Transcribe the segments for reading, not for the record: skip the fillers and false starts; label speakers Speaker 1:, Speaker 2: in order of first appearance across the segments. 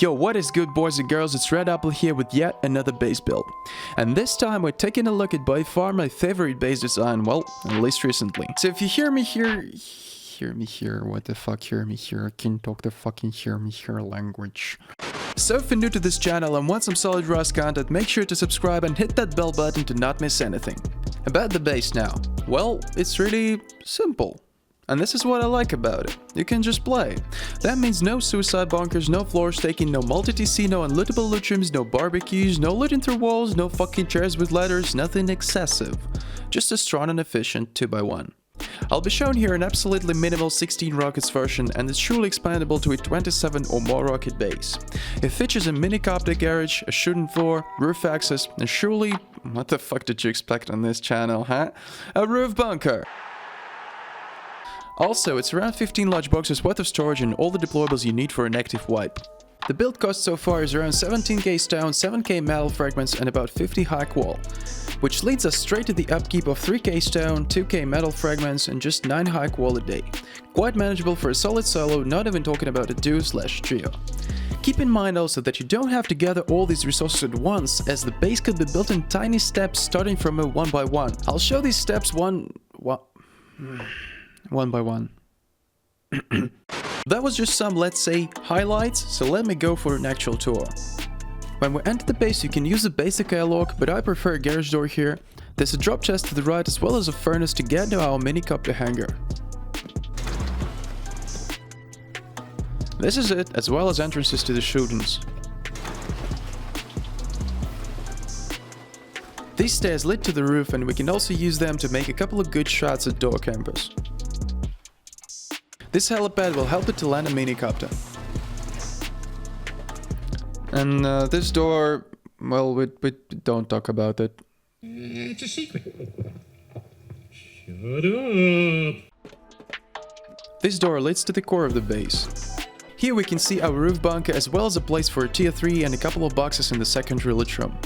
Speaker 1: Yo, what is good boys and girls, it's Red Apple here with yet another base build. And this time we're taking a look at by far my favorite base design, well, at least recently. So if you hear me here, what the fuck hear me here, I can talk the fucking hear me here language. So if you're new to this channel and want some solid Rust content, make sure to subscribe and hit that bell button to not miss anything. About the base now, well, it's really simple. And this is what I like about it. You can just play. That means no suicide bunkers, no floor staking, no multi-TC, no unlootable loot rooms, no barbecues, no looting through walls, no fucking chairs with ladders, nothing excessive. Just a strong and efficient 2x1. I'll be showing here an absolutely minimal 16 rockets version, and it's truly expandable to a 27 or more rocket base. It features a Minicopter garage, a shooting floor, roof access, and surely, what the fuck did you expect on this channel, huh? A roof bunker! Also, it's around 15 large boxes worth of storage and all the deployables you need for an active wipe. The build cost so far is around 17k stone, 7k metal fragments and about 50 high qual, which leads us straight to the upkeep of 3k stone, 2k metal fragments and just 9 high qual a day. Quite manageable for a solid solo, not even talking about a duo/trio. Keep in mind also that you don't have to gather all these resources at once, as the base could be built in tiny steps starting from a 1x1. I'll show these steps one by one. That was just some, let's say, highlights, so let me go for an actual tour. When we enter the base you can use the basic airlock, but I prefer a garage door here. There's a drop chest to the right as well as a furnace to get to our Minicopter hangar. This is it, as well as entrances to the shootings. These stairs lead to the roof and we can also use them to make a couple of good shots at door campers. This helipad will help it to land a Minicopter. And this door, well, we don't talk about it.
Speaker 2: It's a secret. Shut up.
Speaker 1: This door leads to the core of the base. Here we can see our roof bunker as well as a place for a tier 3 and a couple of boxes in the secondary loot room.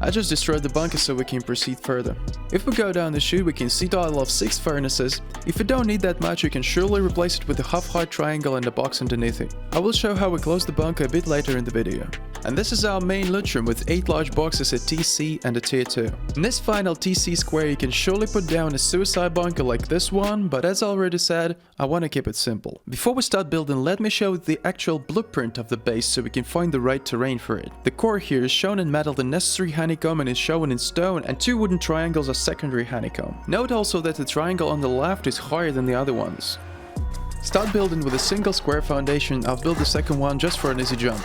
Speaker 1: I just destroyed the bunker so we can proceed further. If we go down the chute we can see a total of 6 furnaces. If you don't need that much you can surely replace it with a half-height triangle and a box underneath it. I will show how we close the bunker a bit later in the video. And this is our main loot room with 8 large boxes at TC and a tier 2. In this final TC square you can surely put down a suicide bunker like this one, but as I already said, I want to keep it simple. Before we start building, let me show the actual blueprint of the base so we can find the right terrain for it. The core here is shown in metal, the necessary honeycomb and is shown in stone, and 2 wooden triangles are secondary honeycomb. Note also that the triangle on the left is higher than the other ones. Start building with a single square foundation. I'll build the second one just for an easy jump.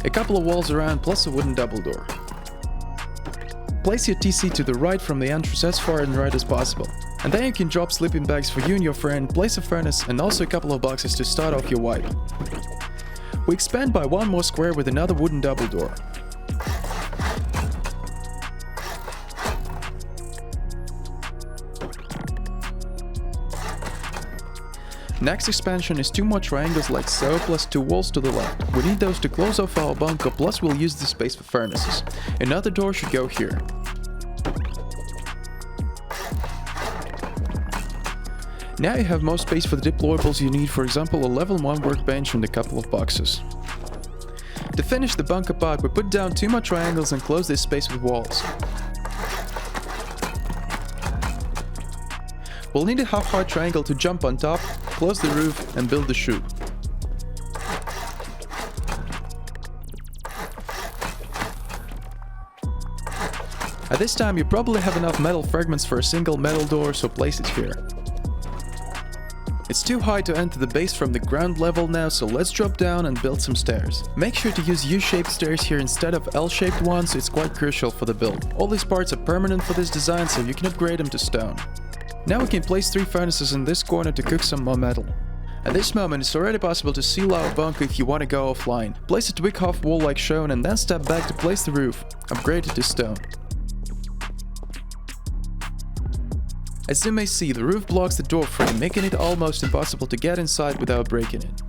Speaker 1: A couple of walls around plus a wooden double door. Place your TC to the right from the entrance as far and right as possible. And then you can drop sleeping bags for you and your friend, place a furnace and also a couple of boxes to start off your wipe. We expand by 1 more square with another wooden double door. Next expansion is 2 more triangles like so, plus 2 walls to the left. We need those to close off our bunker, plus we'll use the space for furnaces. Another door should go here. Now you have more space for the deployables you need, for example a level 1 workbench and a couple of boxes. To finish the bunker part we put down 2 more triangles and close this space with walls. We'll need a half-height triangle to jump on top, close the roof and build the chute. At this time you probably have enough metal fragments for a single metal door, so place it here. It's too high to enter the base from the ground level now, so let's drop down and build some stairs. Make sure to use U-shaped stairs here instead of L-shaped ones, it's quite crucial for the build. All these parts are permanent for this design, so you can upgrade them to stone. Now we can place 3 furnaces in this corner to cook some more metal. At this moment it's already possible to seal our bunker if you want to go offline. Place a twig half wall like shown and then step back to place the roof. Upgrade it to stone. As you may see, the roof blocks the door frame, making it almost impossible to get inside without breaking it.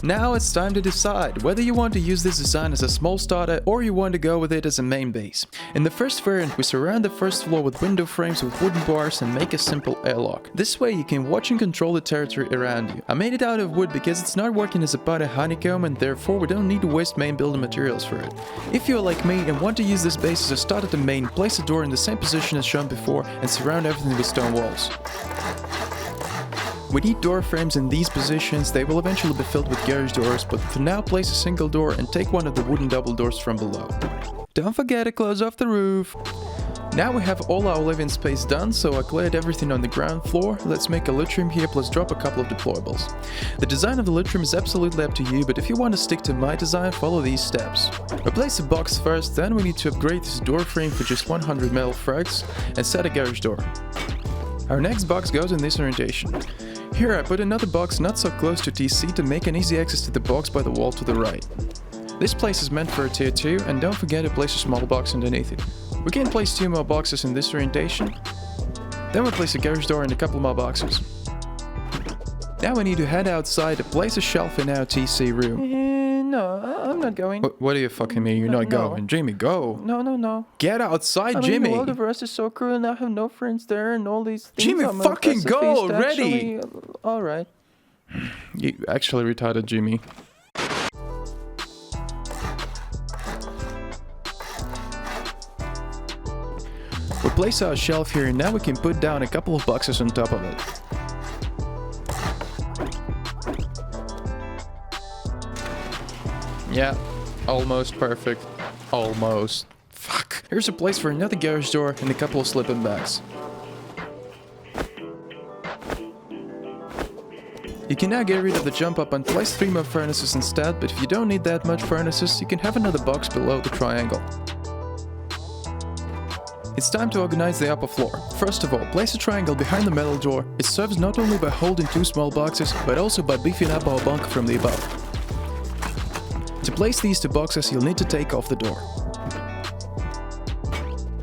Speaker 1: Now it's time to decide whether you want to use this design as a small starter or you want to go with it as a main base. In the first variant, we surround the first floor with window frames with wooden bars and make a simple airlock. This way you can watch and control the territory around you. I made it out of wood because it's not working as a part of Honeycomb and therefore we don't need to waste main building materials for it. If you're like me and want to use this base as a start at the main, place a door in the same position as shown before and surround everything with stone walls. We need door frames in these positions. They will eventually be filled with garage doors, but for now place a single door and take one of the wooden double doors from below. Don't forget to close off the roof. Now we have all our living space done, so I cleared everything on the ground floor. Let's make a loot room here plus drop a couple of deployables. The design of the loot room is absolutely up to you, but if you want to stick to my design, follow these steps. Replace the box first, then we need to upgrade this door frame for just 100 metal frags and set a garage door. Our next box goes in this orientation. Here I put another box not so close to TC to make an easy access to the box by the wall to the right. This place is meant for a tier 2 and don't forget to place a small box underneath it. We can place 2 more boxes in this orientation. Then we'll place a garage door and a couple more boxes. Now we need to head outside to place a shelf in our TC room.
Speaker 3: No, I'm not going.
Speaker 1: What do you fucking mean? You're not going? Jimmy, go!
Speaker 3: No.
Speaker 1: Get outside,
Speaker 3: I mean,
Speaker 1: Jimmy!
Speaker 3: the world of us is so cruel and I have no friends there and all these things.
Speaker 1: Jimmy,
Speaker 3: I'm a
Speaker 1: fucking go
Speaker 3: pacifist,
Speaker 1: already!
Speaker 3: Alright.
Speaker 1: You actually retarded, Jimmy. We place our shelf here and now we can put down a couple of boxes on top of it. Yeah, almost perfect. Almost. Fuck. Here's a place for another garage door and a couple of sleeping bags. You can now get rid of the jump up and place 3 more furnaces instead, but if you don't need that much furnaces, you can have another box below the triangle. It's time to organize the upper floor. First of all, place a triangle behind the metal door. It serves not only by holding 2 small boxes, but also by beefing up our bunker from the above. To place these 2 boxes, you'll need to take off the door.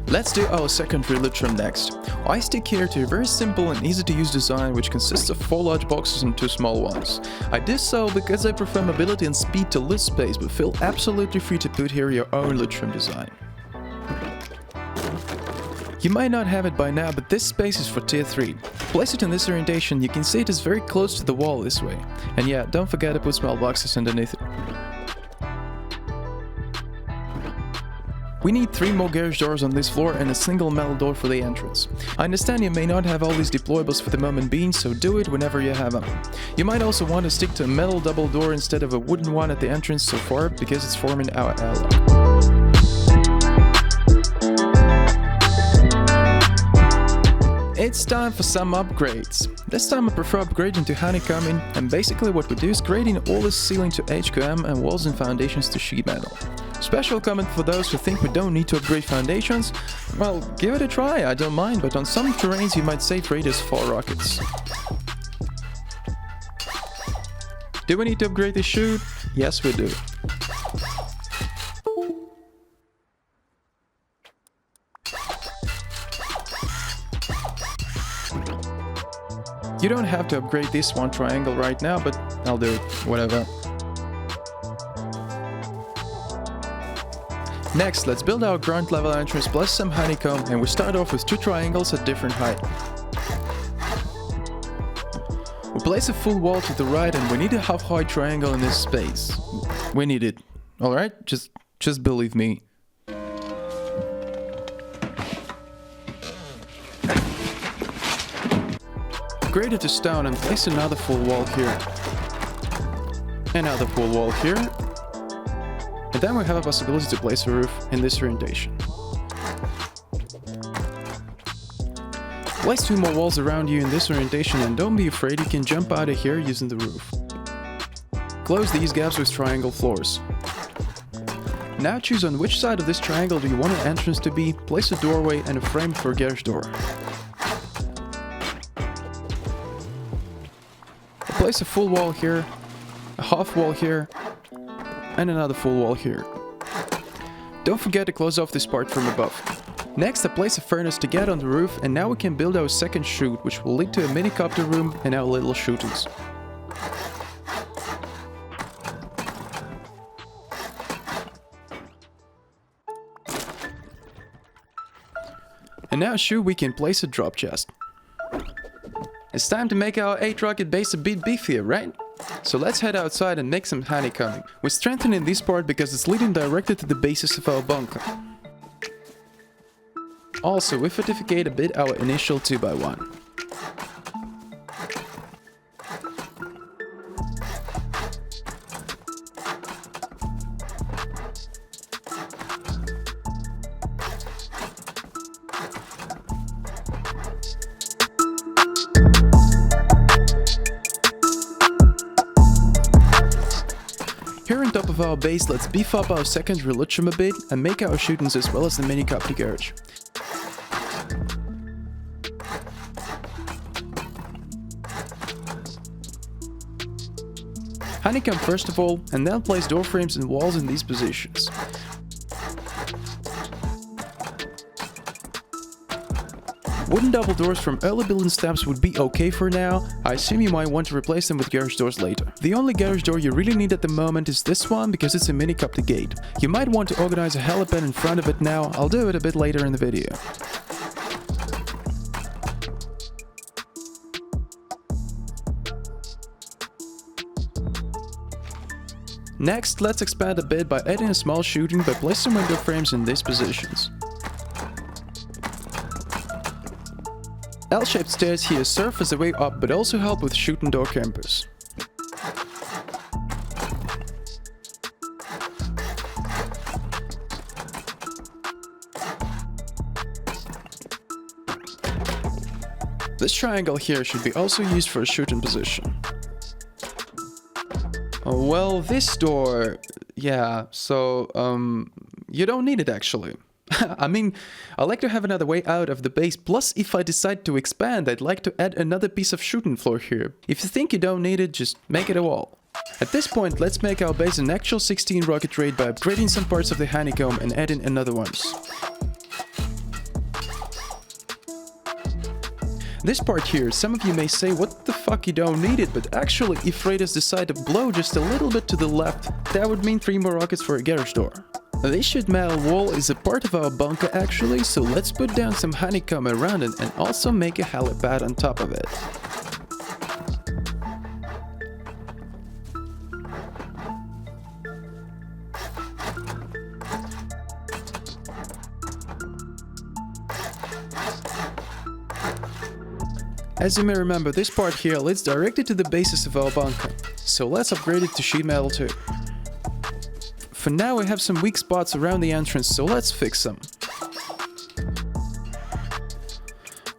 Speaker 1: Let's do our secondary loot room next. I stick here to a very simple and easy to use design which consists of 4 large boxes and 2 small ones. I did so because I prefer mobility and speed to loot space, but feel absolutely free to put here your own loot room design. You might not have it by now, but this space is for tier 3. Place it in this orientation, you can see it is very close to the wall this way. And yeah, don't forget to put small boxes underneath it. We need 3 more garage doors on this floor and a single metal door for the entrance. I understand you may not have all these deployables for the moment being, so do it whenever you have them. You might also want to stick to a metal double door instead of a wooden one at the entrance so far, because it's forming our airlock. It's time for some upgrades. This time I prefer upgrading to Honeycomb, and basically what we do is grading all the ceiling to HQM and walls and foundations to sheet metal. Special comment for those who think we don't need to upgrade foundations. Well, give it a try, I don't mind, but on some terrains you might save radius for rockets. Do we need to upgrade the chute? Yes, we do. You don't have to upgrade this one triangle right now, but I'll do it, whatever. Next, let's build our ground level entrance plus some honeycomb, and we start off with 2 triangles at different height. We place a full wall to the right and we need a half height triangle in this space. We need it. Alright? Just believe me. Grade it to stone and place another full wall here. Another full wall here. And then we have a possibility to place a roof in this orientation. Place 2 more walls around you in this orientation and don't be afraid, you can jump out of here using the roof. Close these gaps with triangle floors. Now choose on which side of this triangle do you want an entrance to be, place a doorway and a frame for a garage door. Place a full wall here, a half wall here, and another full wall here. Don't forget to close off this part from above. Next, I place a furnace to get on the roof, and now we can build our second chute, which will lead to a minicopter room and our little shooters. And now sure, we can place a drop chest. It's time to make our 8 rocket base a bit beefier, right? So let's head outside and make some honeycombing. We're strengthening this part because it's leading directly to the basis of our bunker. Also, we fortificate a bit our initial 2x1. Here on top of our base, let's beef up our secondary Lutrum a bit and make our shootings as well as the Minicopter garage. Honeycomb first of all, and then place door frames and walls in these positions. Wooden double doors from early building steps would be okay for now. I assume you might want to replace them with garage doors later. The only garage door you really need at the moment is this one because it's a Minicopter gate. You might want to organize a helipad in front of it now. I'll do it a bit later in the video. Next, let's expand a bit by adding a small shooting by placing window frames in these positions. L-shaped stairs here serve as a way up but also help with shooting door campers. This triangle here should be also used for a shooting position. Well, this door, yeah, so, you don't need it actually. I mean, I like to have another way out of the base, plus if I decide to expand, I'd like to add another piece of shooting floor here. If you think you don't need it, just make it a wall. At this point, let's make our base an actual 16 rocket rate by upgrading some parts of the honeycomb and adding another ones. This part here, some of you may say, what the fuck, you don't need it, but actually, if radars decide to blow just a little bit to the left, that would mean 3 more rockets for a garage door. This sheet metal wall is a part of our bunker actually, so let's put down some honeycomb around it and also make a helipad on top of it. As you may remember, this part here leads directly to the basis of our bunker, so let's upgrade it to sheet metal too. For now we have some weak spots around the entrance, so let's fix them.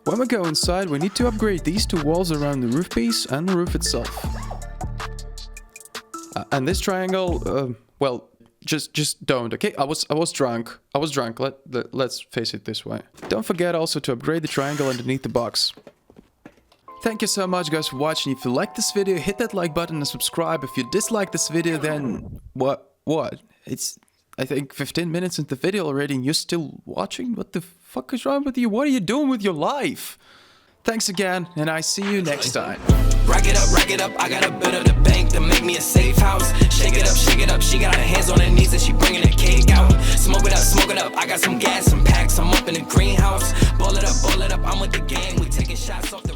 Speaker 1: When we go inside, we need to upgrade these 2 walls around the roof piece and the roof itself. And this triangle, well, just don't, okay? I was drunk. Let's face it this way. Don't forget also to upgrade the triangle underneath the box. Thank you so much guys for watching. If you liked this video, hit that like button and subscribe. If you dislike this video, then what? It's, I think, 15 minutes into the video already and you're still watching? What the fuck is wrong with you? What are you doing with your life? Thanks again, and I see you next time.
Speaker 4: Rack it up, I got a bit of the bank to make me a safe house. Shake it up, she got her hands on her knees and she bringing the cake out. Smoke it up, I got some gas, some packs, I'm up in the greenhouse. Ball it up, I'm with the gang, we taking shots off the